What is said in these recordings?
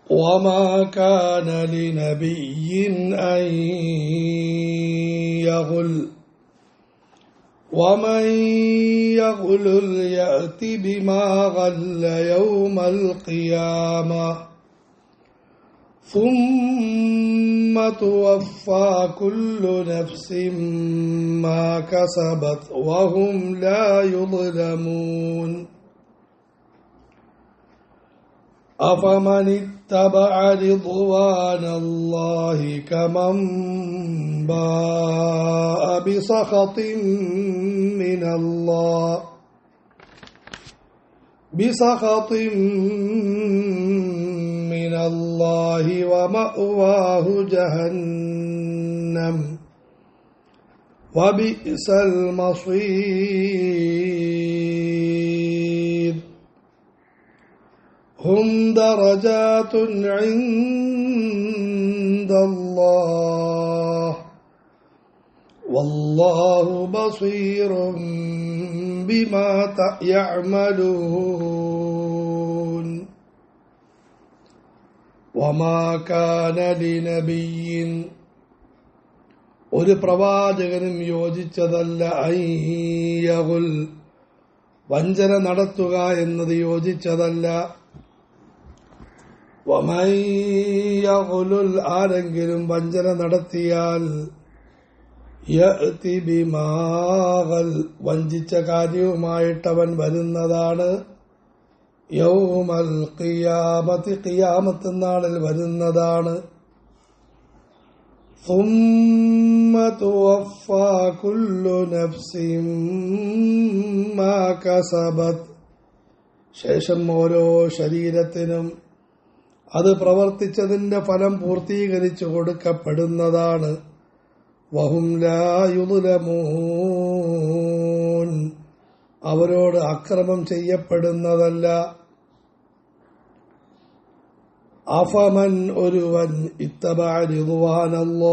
وما كان لنبي أن يغل ومن يغل يأت بما غل يوم القيامة ثم توفى كل نفس ما كسبت وهم لا يظلمون أفمن اتبع رضوان الله كمن باء بسخط من الله ومأواه جهنم وبئس المصير هم درجات عند الله والله بصير بما يعملون وما كان لنبي ഒരു പ്രവാചകനും യോജിച്ചതല്ല അയ്യഗുൽ വഞ്ചന നടത്തുക എന്നത് യോജിച്ചതല്ല. വമയ്യഗുലുൽ ആരെങ്കിലും വഞ്ചന നടത്തിയാൽ യഅതി ബിമാ ഗൽ വഞ്ചിച്ച കാര്യവുമായിട്ടവൻ വരുന്നതാണ്. യൗമൽ ഖിയാമത്തി ഖിയാമത്ത് നാളിൽ വരുന്നതാണ്. ثم توفى كل نفس ما كسبت ശേഷം ഓരോ ശരീരത്തിനും അത് പ്രവർത്തിച്ചതിന്റെ ഫലം പൂർത്തീകരിച്ചു കൊടുക്കപ്പെടുന്നതാണ്. വഹും ലാ യുദ്ലമൂൻ അവരോട് അക്രമം ചെയ്യപ്പെടുന്നതല്ല. അഫമൻ ഒരുവൻ ഇത്തബഅ റിദ്വാനല്ലാഹ്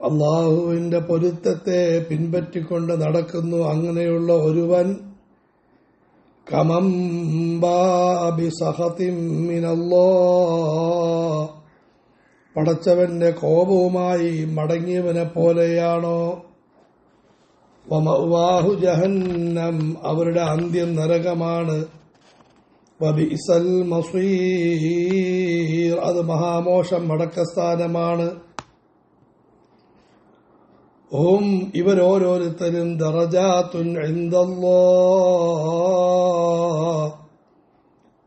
അല്ലാഹുവിന്റെ പൊരുത്തത്തെ പിൻപറ്റിക്കൊണ്ട് നടക്കുന്നു, അങ്ങനെയുള്ള ഒരുവൻ കമൻ ബാഅ ബിസഖതിൻ മിനല്ലാഹ് പടച്ചവന്റെ കോപവുമായി മടങ്ങിയവനെ പോലെയാണോ? വമഅവാഹു ജഹന്നം അവരുടെ അന്ത്യം നരകമാണ്. വബിഇസൽ മസീർ അത് മഹാമോശം മടക്കസ്ഥാനമാണ്. ഹും ഇവരോരോരുത്തരും ദറജാത്തുൻ ഇൻദല്ലാഹ്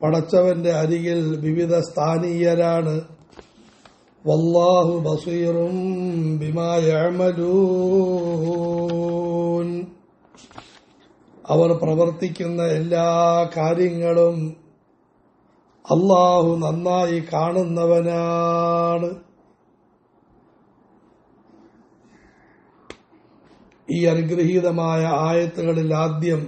പടച്ചവന്റെ അരികിൽ വിവിധ സ്ഥാനീയരാണ്. വല്ലാഹു ബസീറും ബിമാ യഅമലൂൻ അവർ പ്രവർത്തിക്കുന്ന എല്ലാ കാര്യങ്ങളും അല്ലാഹു നന്നായി കാണുന്നവനാണ്. ഈ അനുഗ്രഹീതമായ ആയത്തുകളിൽ ആദ്യം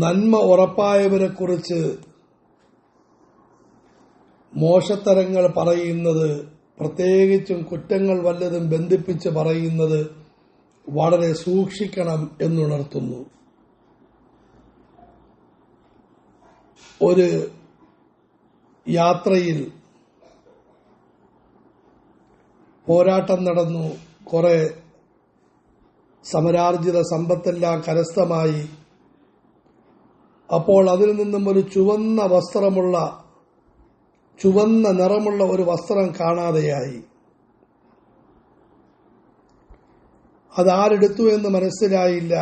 നന്മ ഉറപ്പായവരെക്കുറിച്ച് മോശത്തരങ്ങൾ പറയുന്നത്, പ്രത്യേകിച്ചും കുറ്റങ്ങൾ വല്ലതും ബന്ധിപ്പിച്ച് പറയുന്നത് വളരെ സൂക്ഷിക്കണം എന്നുണർത്തുന്നു. ഒരു യാത്രയിൽ പോരാട്ടം നടന്നു, കുറെ സമരാർജിത സമ്പത്തെല്ലാം കരസ്ഥമായി. അപ്പോൾ അതിൽ നിന്നും ഒരു ചുവന്ന നിറമുള്ള ഒരു വസ്ത്രം കാണാതെയായി. അതാരെടുത്തു എന്ന് മനസ്സിലായില്ല.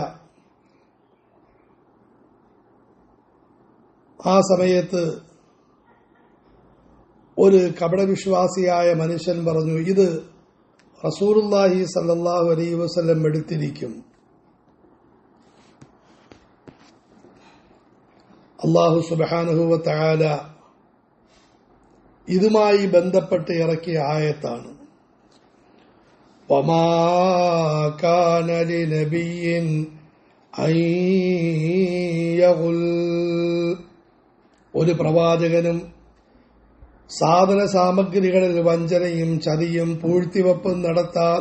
ആ സമയത്ത് ഒരു കപടവിശ്വാസിയായ മനുഷ്യൻ പറഞ്ഞു, ഇത് റസൂലുള്ളാഹി സ്വല്ലല്ലാഹു അലൈഹി വസല്ലം എടുത്തിരിക്കും. അല്ലാഹു സുബ്ഹാനഹു വ തആല ഇതുമായി ബന്ധപ്പെട്ട് ഇറക്കിയ ആയത്താണ്. വമാ കാന ലിനബിയ്യിൻ അൻ യഗുൽ ഒരു പ്രവാചകനും സാധന സാമഗ്രികളിൽ വഞ്ചനയും ചതിയും പൂഴ്ത്തിവെപ്പും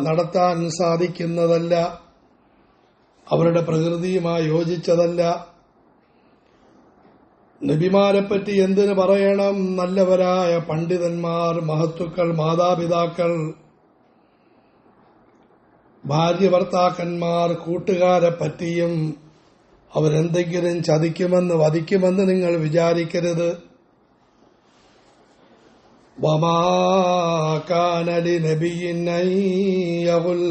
നടത്താൻ സാധിക്കുന്നതല്ല, അവരുടെ പ്രകൃതിയുമായി യോജിച്ചതല്ല. നബിമാരെപ്പറ്റി എന്തിനു പറയണം? നല്ലവരായ പണ്ഡിതന്മാർ, മഹത്തുക്കൾ, മാതാപിതാക്കൾ, ഭാര്യ ഭർത്താക്കന്മാർ, കൂട്ടുകാരെ പറ്റിയും അവരെന്തെങ്കിലും ചതിക്കുമെന്ന് വധിക്കുമെന്ന് നിങ്ങൾ വിചാരിക്കരുത്. വമാ കാന ലിനബിയ്യിൻ അൻ യഗുൽ,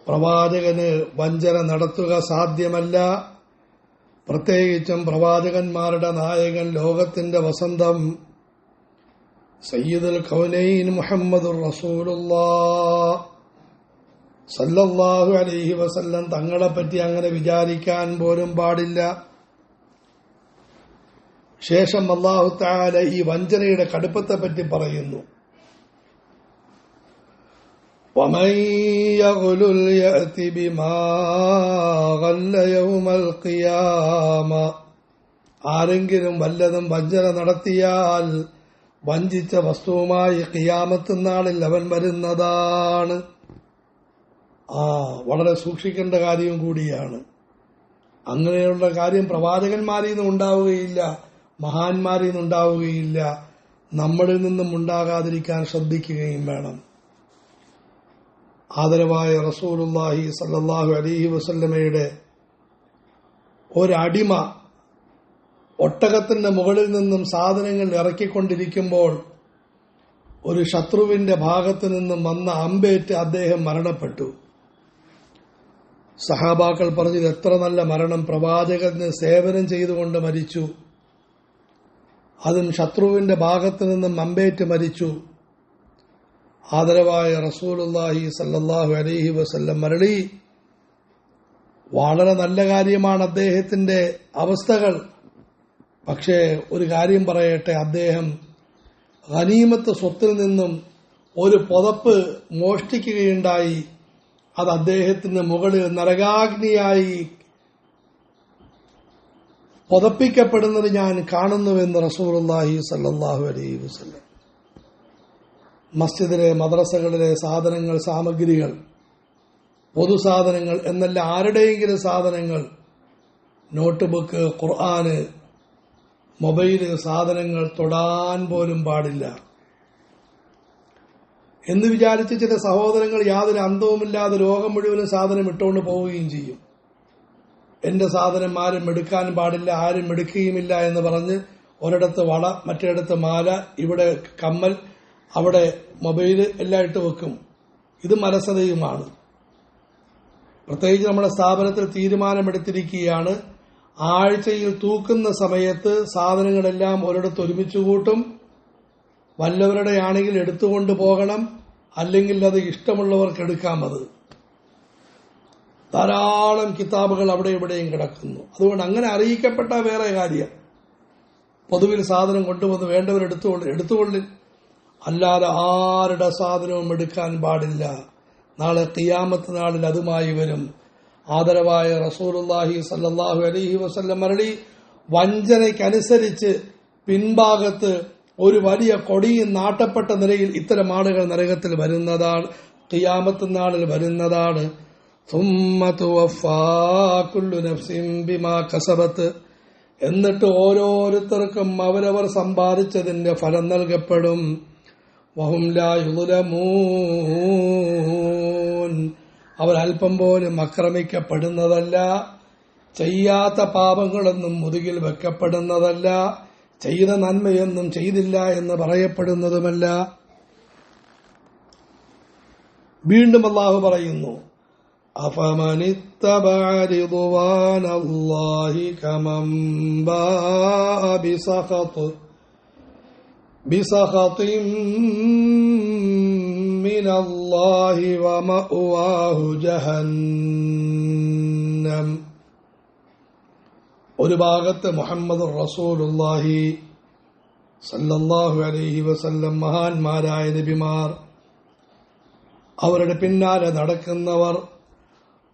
പ്രവാചകന് വഞ്ചന നടത്തുക സാധ്യമല്ല. പ്രത്യേകിച്ചും പ്രവാചകന്മാരുടെ നായകൻ, ലോകത്തിന്റെ വസന്തം സയ്യിദുൽ കൗനൈൻ മുഹമ്മദുർ റസൂലുള്ളാഹ് സല്ലല്ലാഹു അലൈഹി വസല്ലം തങ്ങളെപ്പറ്റി അങ്ങനെ വിചാരിക്കാൻ പോലും പാടില്ല. ശേഷം അല്ലാഹു തആല ഈ വഞ്ചനയുടെ കടുപ്പത്തെപ്പറ്റി പറയുന്നു. وَمَن يَغْلُلْ يَأْتِ بِمَا غَلَّ يَوْمَ الْقِيَامَةِ, ആരെങ്കിലും വല്ലതും വഞ്ചന നടത്തിയാൽ വഞ്ചിച്ച വസ്തുവുമായി ഖിയാമത്ത് നാളിൽ അവൻ വരുന്നതാണ്. വളരെ സൂക്ഷിക്കേണ്ട കാര്യം കൂടിയാണ്. അങ്ങനെയുള്ള കാര്യം പ്രവാചകന്മാരിൽ നിന്നും ഉണ്ടാവുകയില്ല, മഹാന്മാരിൽ നിന്നും ഉണ്ടാവുകയില്ല. നമ്മളിൽ നിന്നും ഉണ്ടാകാതിരിക്കാൻ ശ്രദ്ധിക്കുകയും വേണം. ആദരവായ റസൂലുള്ളാഹി സല്ലല്ലാഹു അലൈഹി വസല്ലമയുടെ ഒരടിമ ഒട്ടകത്തിന്റെ മുകളിൽ നിന്നും സാധനങ്ങൾ ഇറക്കിക്കൊണ്ടിരിക്കുമ്പോൾ ഒരു ശത്രുവിന്റെ ഭാഗത്തു നിന്നും വന്ന അമ്പേറ്റ് അദ്ദേഹം മരണപ്പെട്ടു. സഹാബാക്കൾ പറഞ്ഞത് എത്ര നല്ല മരണം, പ്രവാചകന് സേവനം ചെയ്തുകൊണ്ട് മരിച്ചു, അതും ശത്രുവിന്റെ ഭാഗത്തു നിന്നും അമ്പേറ്റ് മരിച്ചു. ആദരവായ റസൂലുള്ളാഹി സല്ലല്ലാഹു അലൈഹി വസല്ലം മരളി, വളരെ നല്ല കാര്യമാണ് അദ്ദേഹത്തിന്റെ അവസ്ഥകൾ. പക്ഷേ ഒരു കാര്യം പറയട്ടെ, അദ്ദേഹം ഗനീമത്ത് സ്വത്തിൽ നിന്നും ഒരു പുതപ്പ് മോഷ്ടിക്കുകയുണ്ടായി. അത് അദ്ദേഹത്തിന് മുകളിൽ നരകാഗ്നിയായി പുതപ്പിക്കപ്പെടുന്നത് ഞാൻ കാണുന്നുവെന്ന് റസൂലുള്ളാഹി സല്ലല്ലാഹു അലൈഹി വസല്ലം. മസ്ജിദിലെ, മദ്രസകളിലെ സാധനങ്ങൾ, സാമഗ്രികൾ, പൊതുസാധനങ്ങൾ എന്നല്ല ആരുടെയെങ്കിലും സാധനങ്ങൾ, നോട്ട് ബുക്ക്, ഖുർആന്, മൊബൈല് സാധനങ്ങൾ തൊടാൻ പോലും പാടില്ല എന്ന് വിചാരിച്ച് ചില സഹോദരങ്ങൾ യാതൊരു അന്തവുമില്ലാതെ ലോകം മുഴുവനും സാധനം ഇട്ടുകൊണ്ട് പോവുകയും ചെയ്യും. എന്റെ സാധനം ആരും എടുക്കാൻ പാടില്ല, ആരും എടുക്കുകയുമില്ല എന്ന് പറഞ്ഞ് ഒരിടത്ത് വള, മറ്റേടത്ത് മാല, ഇവിടെ കമ്മൽ, അവിടെ മൊബൈല് എല്ലാം ഇട്ട് വെക്കും. ഇത് മലസതയുമാണ്. പ്രത്യേകിച്ച് നമ്മുടെ സ്ഥാപനത്തിൽ തീരുമാനമെടുത്തിരിക്കുകയാണ്, ആഴ്ചയിൽ തൂക്കുന്ന സമയത്ത് സാധനങ്ങളെല്ലാം ഒരിടത്ത് ഒരുമിച്ച് കൂട്ടും. വല്ലവരുടെ ആണെങ്കിൽ എടുത്തുകൊണ്ട് പോകണം, അല്ലെങ്കിൽ അത് ഇഷ്ടമുള്ളവർക്ക് എടുക്കാം. അത് ധാരാളം കിതാബുകൾ അവിടെ ഇവിടെയും കിടക്കുന്നു. അതുകൊണ്ട് അങ്ങനെ അറിയിക്കപ്പെട്ട വേറെ കാര്യം, പൊതുവിൽ സാധനം കൊണ്ടുവന്ന് വേണ്ടവർ എടുത്തുകൊള്ളിൽ, അല്ലാതെ ആരുടെ സാധനവും എടുക്കാൻ പാടില്ല. നാളെ ഖിയാമത്ത് നാളിൽ അതുമായി വരും. ആദരവായ റസൂലുള്ളാഹി സല്ലല്ലാഹു അലൈഹി വസല്ലം മരളി, വഞ്ചനയ്ക്കനുസരിച്ച് പിൻഭാഗത്ത് ഒരു വലിയ കൊടിയും നാട്ടപ്പെട്ട നിലയിൽ ഇത്തരം ആളുകൾ നരകത്തിൽ വരുന്നതാണ്, ഖിയാമത്ത് നാളിൽ വരുന്നതാണ്. ثُمَّ تُوَفَّى كُلُّ نَفْسٍ بِمَا كَسَبَتْ, എന്നിട്ട് ഓരോരുത്തർക്കും അവരവർ സമ്പാദിച്ചതിന്റെ ഫലം നൽകപ്പെടും. വഹും ലാ യുദ്ലമൂൻ, അവർ അല്പം പോലും ആക്രമിക്കപ്പെടുന്നതല്ല. ചെയ്യാത്ത പാപങ്ങളൊന്നും മുതുകിൽ വെക്കപ്പെടുന്നതല്ല. ചെയ്ത നന്മയൊന്നും ചെയ്തില്ല എന്ന് പറയപ്പെടുന്നതുമല്ല. വീണ്ടും അല്ലാഹു പറയുന്നു, അഫമനിത്തബഅ റിദ്വാനല്ലാഹി കമൻ ബാഅ ബിസഖതിൻ മിനല്ലാഹി വമഅവാഹു ജഹന്നം. ഒരു ഭാഗത്ത് മുഹമ്മദുർ റസൂലുള്ളാഹി സല്ലല്ലാഹു അലൈഹി വസല്ലം, മഹാന്മാരായ നബിമാർ, അവരുടെ പിന്നാലെ നടക്കുന്നവർ,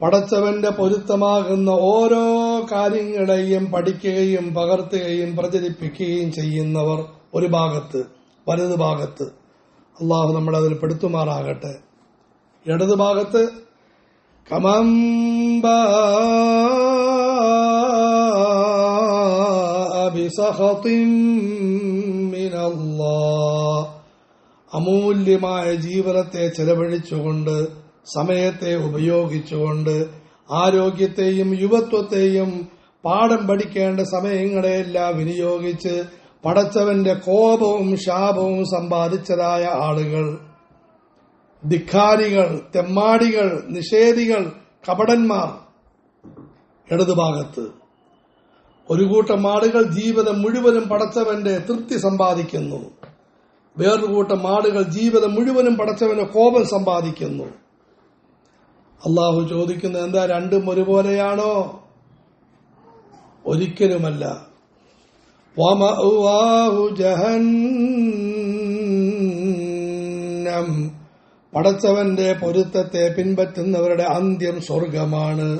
പടച്ചവന്റെ പൊരുത്തമാകുന്ന ഓരോ കാര്യങ്ങളെയും പഠിക്കുകയും പകർത്തുകയും പ്രചരിപ്പിക്കുകയും ചെയ്യുന്നവർ ഒരു ഭാഗത്ത്, വലതു ഭാഗത്ത്. അള്ളാഹു നമ്മളതിൽ പെടുത്തുമാറാകട്ടെ. ഇടതു ഭാഗത്ത് സഖതിൻ മിനല്ലാഹ്. അമൂല്യമായ ജീവിതത്തെ ചെലവഴിച്ചുകൊണ്ട്, സമയത്തെ ഉപയോഗിച്ചുകൊണ്ട്, ആരോഗ്യത്തെയും യുവത്വത്തെയും പാഠം പഠിക്കേണ്ട സമയങ്ങളെയെല്ലാം വിനിയോഗിച്ച് പടച്ചവന്റെ കോപവും ശാപവും സമ്പാദിച്ചതായ ആളുകൾ, ധിക്കാരികൾ, തെമ്മാടികൾ, നിഷേധികൾ, കപടന്മാർ ഇടതുഭാഗത്ത്. ഒരു കൂട്ടം ആളുകൾ ജീവിതം മുഴുവനും പടച്ചവന്റെ തൃപ്തി സമ്പാദിക്കുന്നു. വേറൊരു കൂട്ടം ആളുകൾ ജീവിതം മുഴുവനും പടച്ചവന്റെ കോപം സമ്പാദിക്കുന്നു. അള്ളാഹു ചോദിക്കുന്നത് എന്താ, രണ്ടും ഒരുപോലെയാണോ? ഒരിക്കലുമല്ല. വമഅവാഹു ജഹന്നം. പടച്ചവന്റെ പൊരുത്തത്തെ പിൻപറ്റുന്നവരുടെ അന്ത്യം സ്വർഗമാണ്.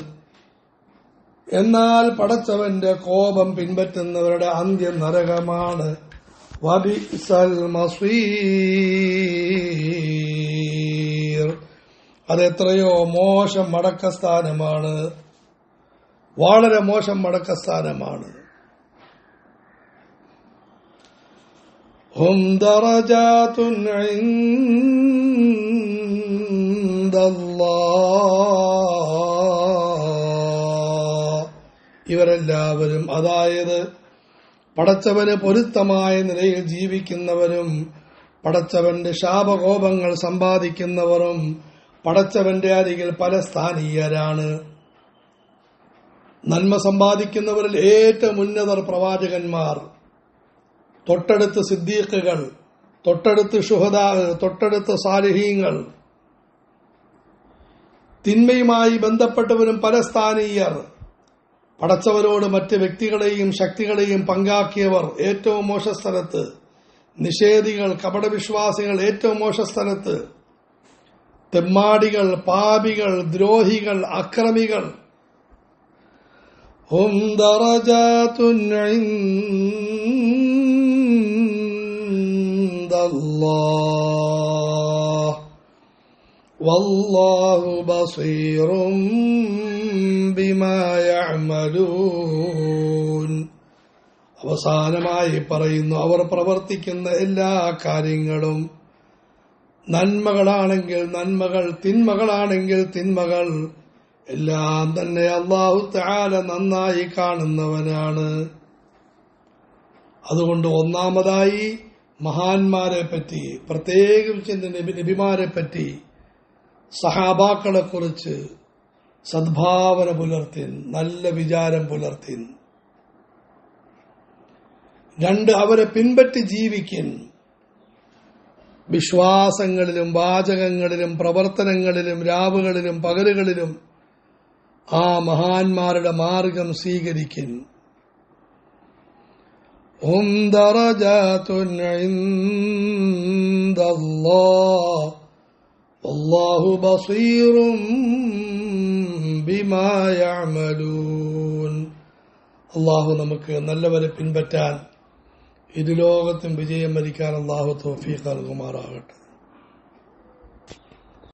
എന്നാൽ പടച്ചവന്റെ കോപം പിൻപറ്റുന്നവരുടെ അന്ത്യം നരകമാണ്. വബിഅ്സൽ മസീർ. അതെത്രയോ മോശം മടക്കസ്ഥാനമാണ്, വളരെ മോശം മടക്കസ്ഥാനമാണ്. ഹും ദറജാതുൻ ഇൻദല്ലാഹ്. ഇവരെല്ലാവരും, അതായത് പടച്ചവന് പൊരുത്തമായ നിലയിൽ ജീവിക്കുന്നവരും, പടച്ചവന്റെ ശാപകോപങ്ങൾ സമ്പാദിക്കുന്നവരും പടച്ചവന്റെ അരികിൽ പല സ്ഥാനീയരാണ്. നന്മ സമ്പാദിക്കുന്നവരിൽ ഏറ്റവും ഉന്നതർ പ്രവാചകന്മാർ, തൊട്ടടുത്ത് സിദ്ദീഖുകൾ, തൊട്ടടുത്ത് ശുഹദാ, തൊട്ടടുത്ത് സാലിഹീങ്ങൾ. തിന്മയുമായി ബന്ധപ്പെട്ടവരും പല സ്ഥാനീയർ. പടച്ചവരോട് മറ്റ് വ്യക്തികളെയും ശക്തികളെയും പങ്കാക്കിയവർ ഏറ്റവും മോശസ്ഥലത്ത്. നിഷേധികൾ, കപടവിശ്വാസികൾ ഏറ്റവും മോശസ്ഥലത്ത്. തെമ്മാടികൾ, പാപികൾ, ദ്രോഹികൾ, അക്രമികൾ. ഹും ദറജാതുൻ ഇൻദല്ലാഹ് വല്ലാഹു ബസീറും ബിമാ യഅമലൂൻ. അവസാനമായി പറയുന്നു, അവർ പ്രവർത്തിക്കുന്ന എല്ലാ കാര്യങ്ങളും നന്മകളാണെങ്കിൽ നന്മകൾ, തിന്മകളാണെങ്കിൽ തിന്മകൾ, എല്ലാം തന്നെ അല്ലാഹു തആല നന്നായി കാണുന്നവനാണ്. അതുകൊണ്ട് ഒന്നാമതായി മഹാന്മാരെ പറ്റി, പ്രത്യേകിച്ച് നബിമാരെ പറ്റി, സഹാബാക്കളെ കുറിച്ച് സദ്ഭാവന പുലർത്തിൻ, നല്ല വിചാരം പുലർത്തിൻ. 2, അവരെ പിൻപറ്റി ജീവിക്കിൻ. വിശ്വാസങ്ങളിലും വാചകങ്ങളിലും പ്രവർത്തനങ്ങളിലും രാവുകളിലും പകലുകളിലും ആ മഹാന്മാരുടെ മാർഗം സ്വീകരിക്കിൻ. ഹും ദറജാതുൻ ഇൻദല്ലാഹ് വല്ലാഹു ബസീറും ബിമാ യഅമലൂൻ. അല്ലാഹു നമുക്ക് നല്ലവരെ പിൻപറ്റാൻ, ഇരുലോകത്തും വിജയം വരിക്കാൻ അല്ലാഹു തൗഫീഖ് നൽകുമാറാകട്ടെ.